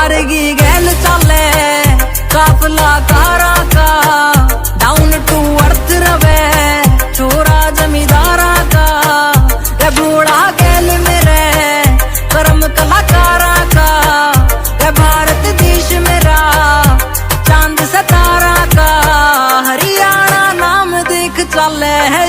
सारगी गैल चले काफला कारा का डाउन टू अर्थ रवे छोरा जमींदारा का रे बूढ़ा गैल मेरे कर्म कलाकारा का रे भारत देश मेरा चांद सितारा का हरियाणा नाम देख चले है